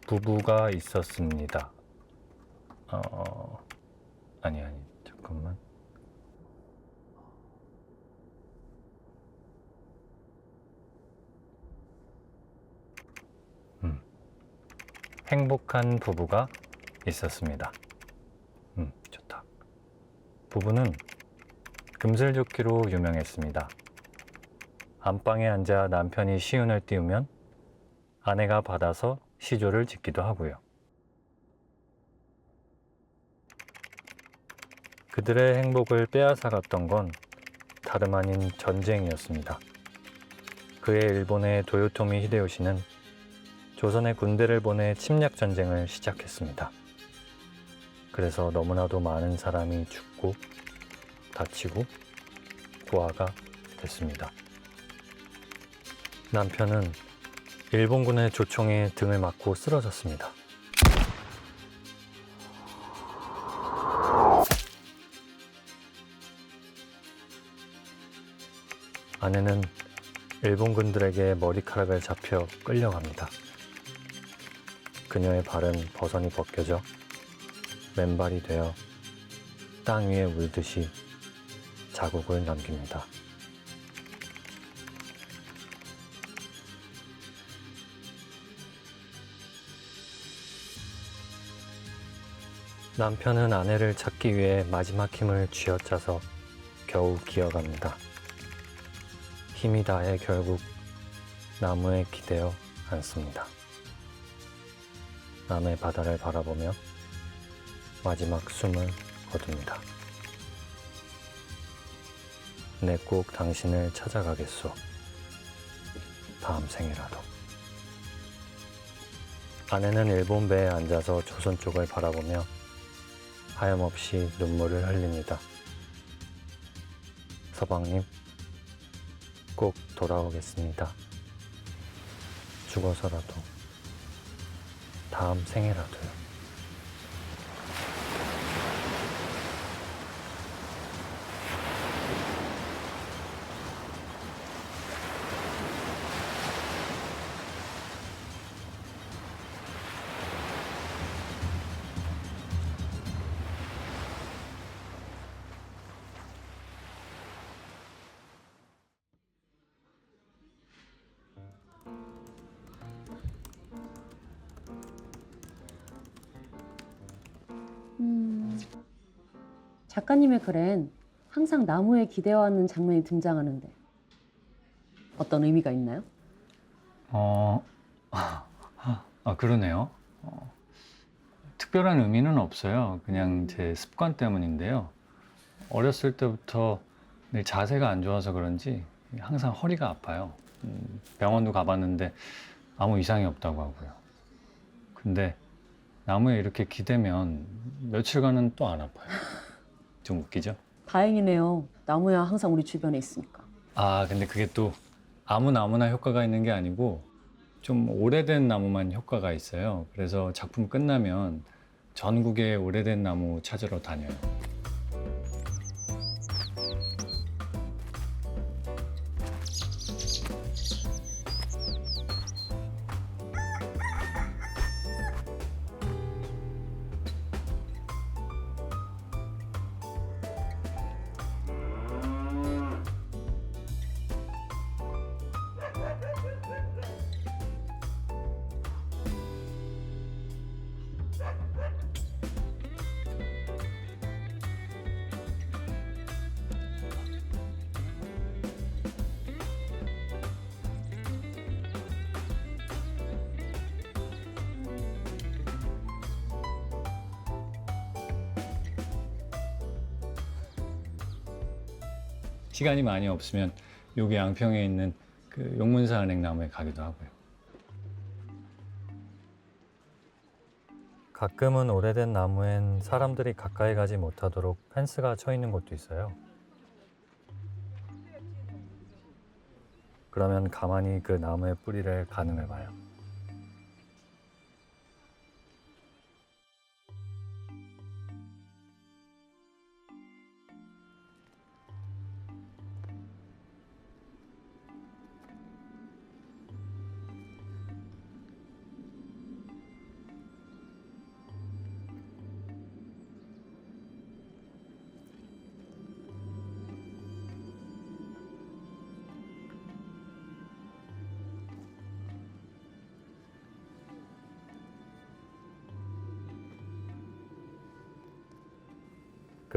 부부가 있었습니다. 아니, 잠깐만. 행복한 부부가 있었습니다. 좋다. 부부는 금슬좋기로 유명했습니다. 안방에 앉아 남편이 시운을 띄우면 아내가 받아서 시조를 짓기도 하고요. 그들의 행복을 빼앗아갔던 건 다름 아닌 전쟁이었습니다. 그해 일본의 도요토미 히데요시는 조선의 군대를 보내 침략 전쟁을 시작했습니다. 그래서 너무나도 많은 사람이 죽고 다치고 부하가 됐습니다. 남편은 일본군의 조총에 등을 맞고 쓰러졌습니다. 아내는 일본군들에게 머리카락을 잡혀 끌려갑니다. 그녀의 발은 버선이 벗겨져 맨발이 되어 땅 위에 울듯이 자국을 남깁니다. 남편은 아내를 찾기 위해 마지막 힘을 쥐어짜서 겨우 기어갑니다. 힘이 다해 결국 나무에 기대어 앉습니다. 남해 바다를 바라보며 마지막 숨을 거둡니다. 내 꼭 당신을 찾아가겠소. 다음 생이라도. 아내는 일본 배에 앉아서 조선 쪽을 바라보며 하염없이 눈물을 흘립니다. 서방님, 꼭 돌아오겠습니다. 죽어서라도, 다음 생에라도요. 작가님의 글엔 항상 나무에 기대어앉는 장면이 등장하는데 어떤 의미가 있나요? 그러네요. 특별한 의미는 없어요. 그냥 제 습관 때문인데요. 어렸을 때부터 늘 자세가 안 좋아서 그런지 항상 허리가 아파요. 병원도 가봤는데 아무 이상이 없다고 하고요. 근데 나무에 이렇게 기대면 며칠간은 또 안 아파요. 좀 웃기죠? 다행이네요. 나무야 항상 우리 주변에 있으니까. 근데 그게 또 아무 나무나 효과가 있는 게 아니고 좀 오래된 나무만 효과가 있어요. 그래서 작품 끝나면 전국의 오래된 나무 찾으러 다녀요. 시간이 많이 없으면 여기 양평에 있는 그 용문사 은행나무에 가기도 하고요. 가끔은 오래된 나무엔 사람들이 가까이 가지 못하도록 펜스가 쳐 있는 곳도 있어요. 그러면 가만히 그 나무의 뿌리를 가늠해 봐요.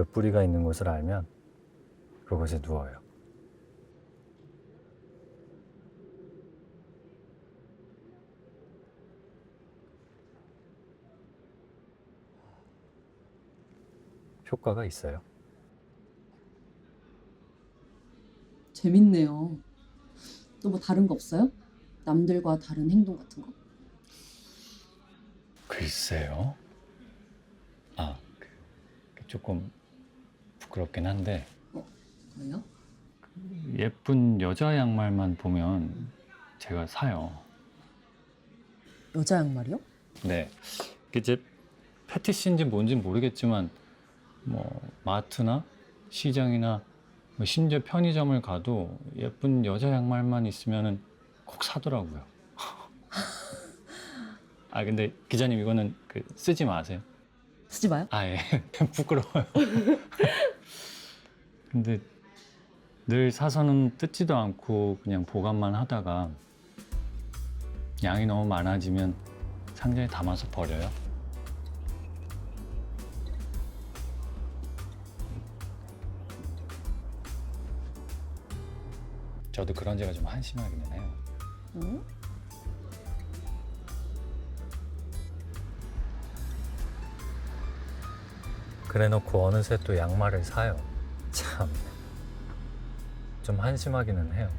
그 뿌리가 있는 곳을 알면 그곳에 누워요. 효과가 있어요. 재밌네요. 또 뭐 다른 거 없어요? 남들과 다른 행동 같은 거? 글쎄요. 조금 부끄럽긴 한데 뭐예요? 예쁜 여자 양말만 보면 제가 사요. 여자 양말이요? 네. 이게 제 패티시인지 뭔지 모르겠지만 뭐 마트나 시장이나 뭐 심지어 편의점을 가도 예쁜 여자 양말만 있으면은 꼭 사더라고요. 근데 기자님 이거는 쓰지 마세요. 쓰지 마요. 예. 부끄러워요. 근데 늘 사서는 뜯지도 않고 그냥 보관만 하다가 양이 너무 많아지면 상자에 담아서 버려요. 저도 그런 제가 좀 한심하기는 해요. 응? 그래놓고 어느새 또 양말을 사요. 참, 좀 한심하기는 해요.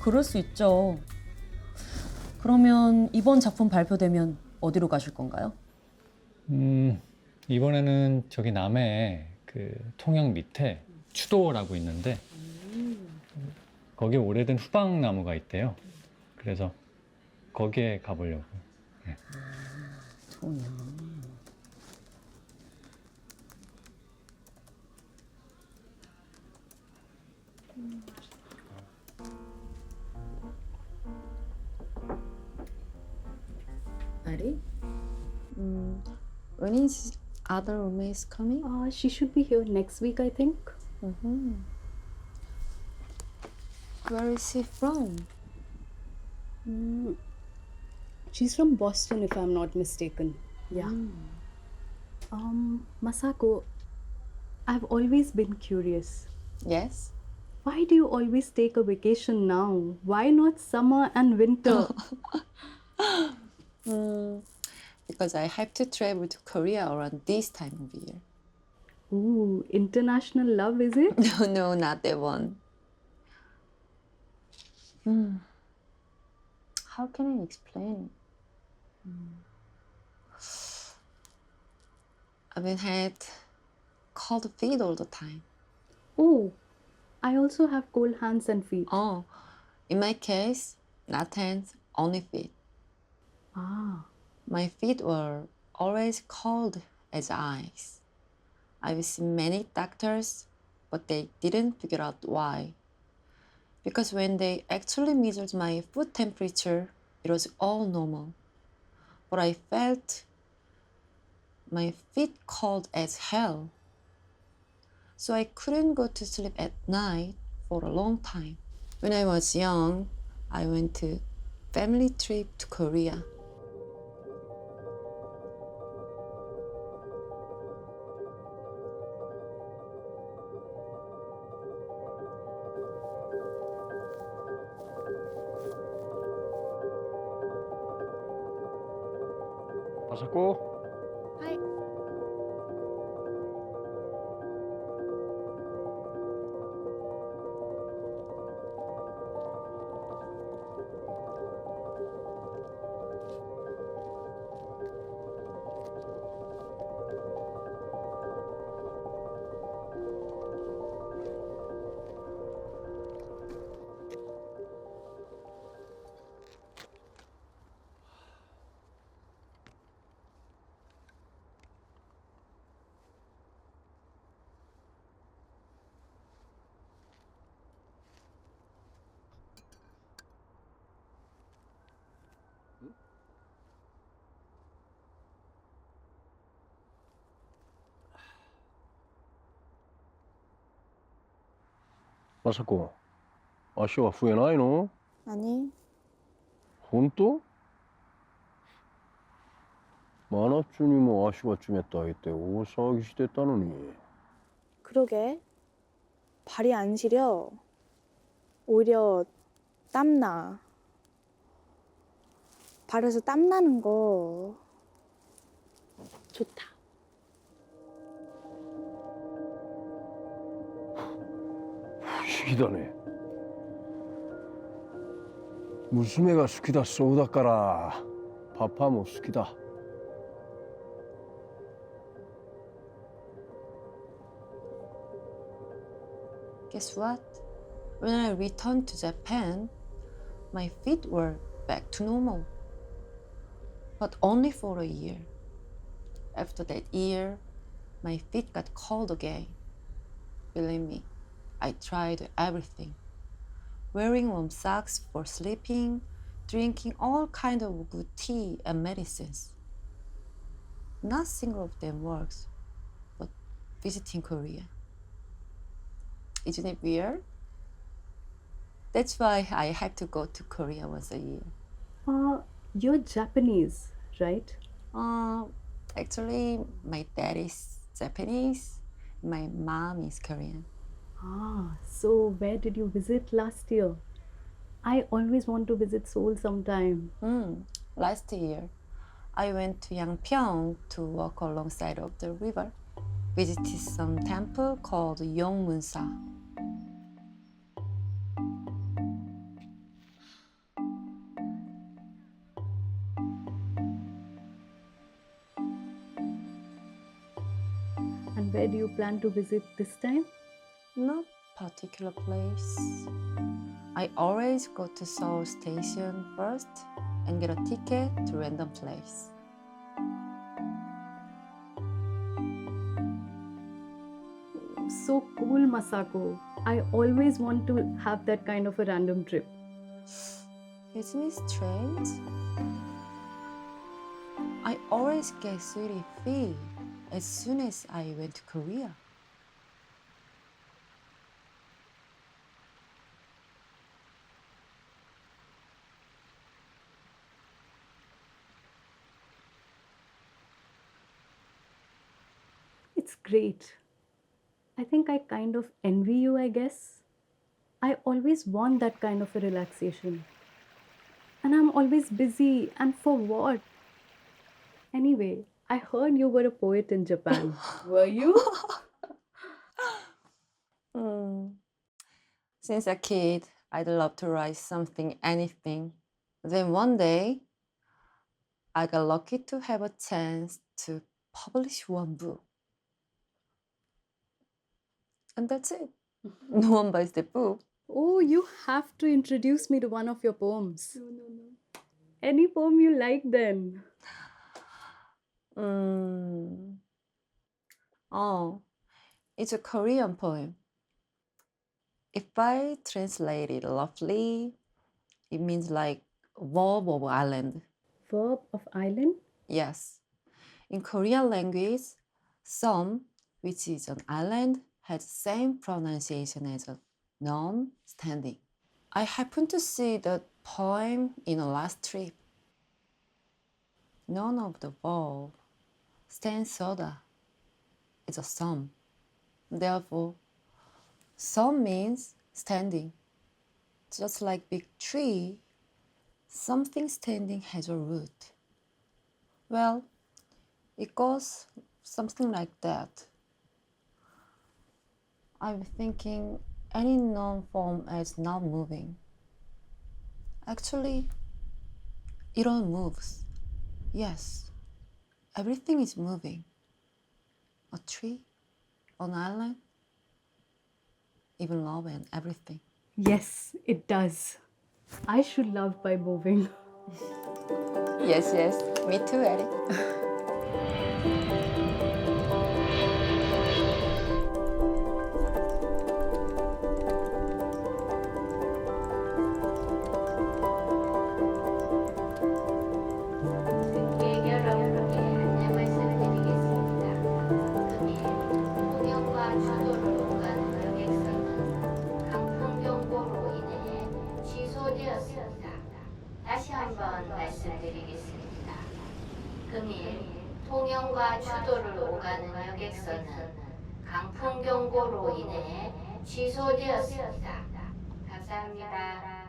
그럴 수 있죠. 그러면 이번 작품 발표되면 어디로 가실 건가요? 이번에는 저기 남해에 통영 밑에 추도라고 있는데 거기에 오래된 후방나무가 있대요. 그래서 거기에 가보려고. 네. 통영. Ready? When is other roommates coming? She should be here next week, I think. Where is he from? She's from Boston, if I'm not mistaken. Yeah. Masako, I've always been curious. Yes. Why do you always take a vacation now? Why not summer and winter? Because I have to travel to Korea around this time of year. Ooh, international love, is it? No, not that one. How can I explain? I've been had cold feet all the time. Oh, I also have cold hands and feet. Oh, in my case, not hands, only feet. Ah, My feet were always cold as ice. I've seen many doctors, but they didn't figure out why. Because when they actually measured my foot temperature, it was all normal. But I felt my feet cold as hell. So I couldn't go to sleep at night for a long time. When I was young, I went to family trip to Korea. 마사코? Hi. 마사코, 足は増えないの？何？本当？ 만화쯤이 뭐 아시바쯤 했다 했대. 오사기 시대다느니. 그러게. 발이 안 시려. 오히려 땀나. 발에서 땀 나는 거 좋다. 시기다네. 무스메가 스키다 쏘다까라. 파파모 스키다. Guess what? When I returned to Japan, my feet were back to normal. But only for a year. After that year, my feet got cold again. Believe me, I tried everything. Wearing warm socks for sleeping, drinking all kind of good tea and medicines. Not single of them works, but visiting Korea. Isn't it weird? That's why I have to go to Korea once a year. You're Japanese, right? Actually, my dad is Japanese, my mom is Korean. So where did you visit last year? I always want to visit Seoul sometime. Last year, I went to Yangpyeong to walk alongside of the river, visited some temple called Yongmunsa. And where do you plan to visit this time? No particular place. I always go to Seoul Station first and get a ticket to random place. So cool, Masako. I always want to have that kind of a random trip. Isn't it strange? I always get sweaty feet as soon as I went to Korea. It's great. I think I kind of envy you, I guess. I always want that kind of a relaxation. And I'm always busy, and for what? Anyway, I heard you were a poet in Japan. Were you? Since a kid, I'd love to write something, anything. Then one day, I got lucky to have a chance to publish one book. And that's it. No one buys the book. Oh, you have to introduce me to one of your poems. No. Any poem you like then. Oh, it's a Korean poem. If I translate it roughly, it means like verb of island. Verb of island? Yes. In Korean language, Seom, which is an island, has the same pronunciation as a noun, standing. I happened to see the poem in a last trip. None of the verb stands soda. It's a Seom. Therefore, Seom means standing. Just like big tree, something standing has a root. Well, it goes something like that. I'm thinking any noun form as not moving. Actually, it all moves. Yes, everything is moving. A tree, an island, even love and everything. Yes, it does. I should love by moving. Yes, me too, Eddie. 승객 여러분께 안내 말씀드리겠습니다. 금일 통영과 주도를 오가는 여객선은 강풍 경보로 인해 취소되었습니다. 다시 한번 말씀드리겠습니다. 금일 통영과 추도를 오가는 여객선은 강풍 경보로 인해 취소되었습니다. 감사합니다.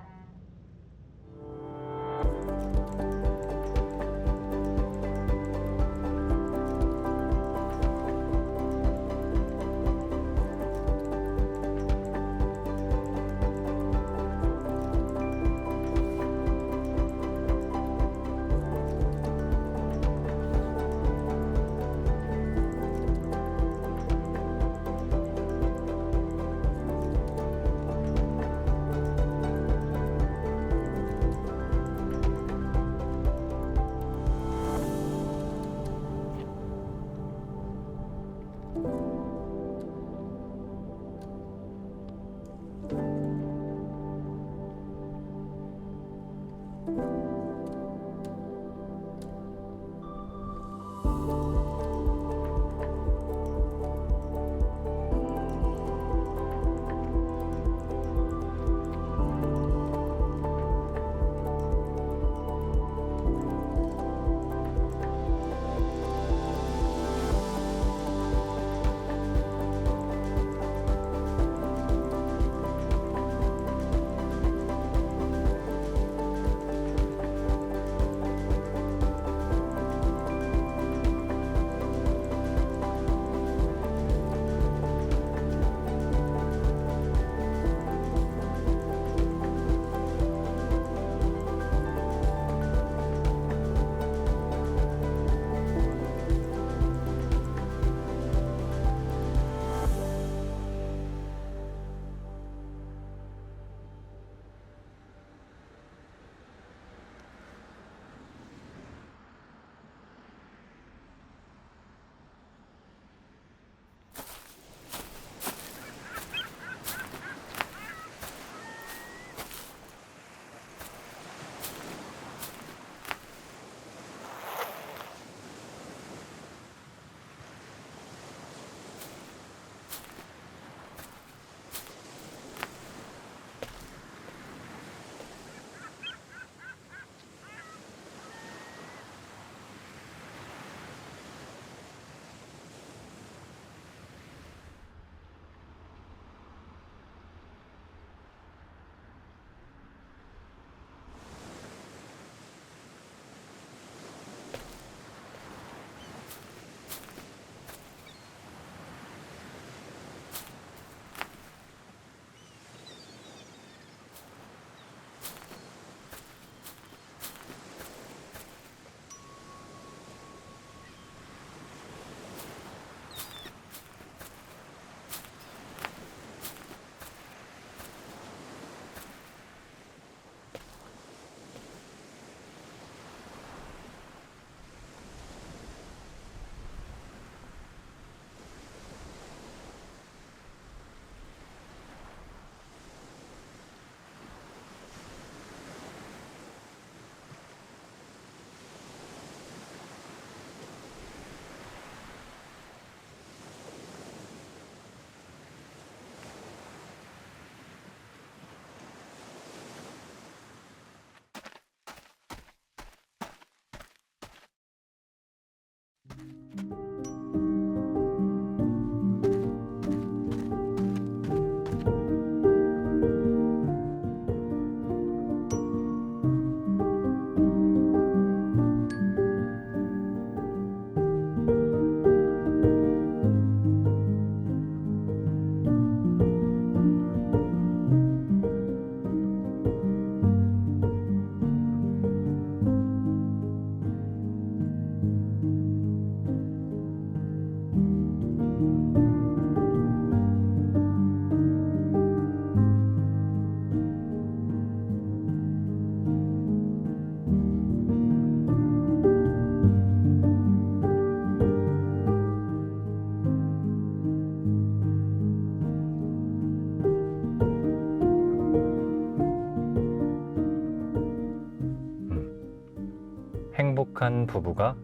행복한 부부가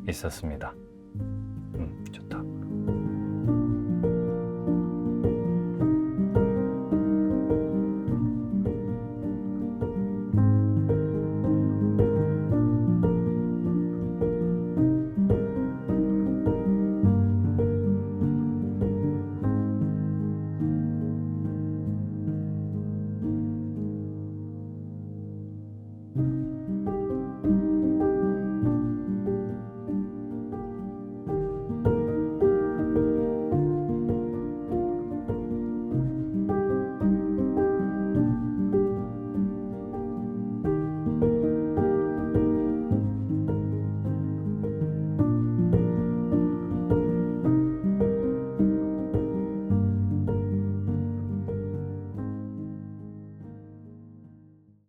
있었습니다.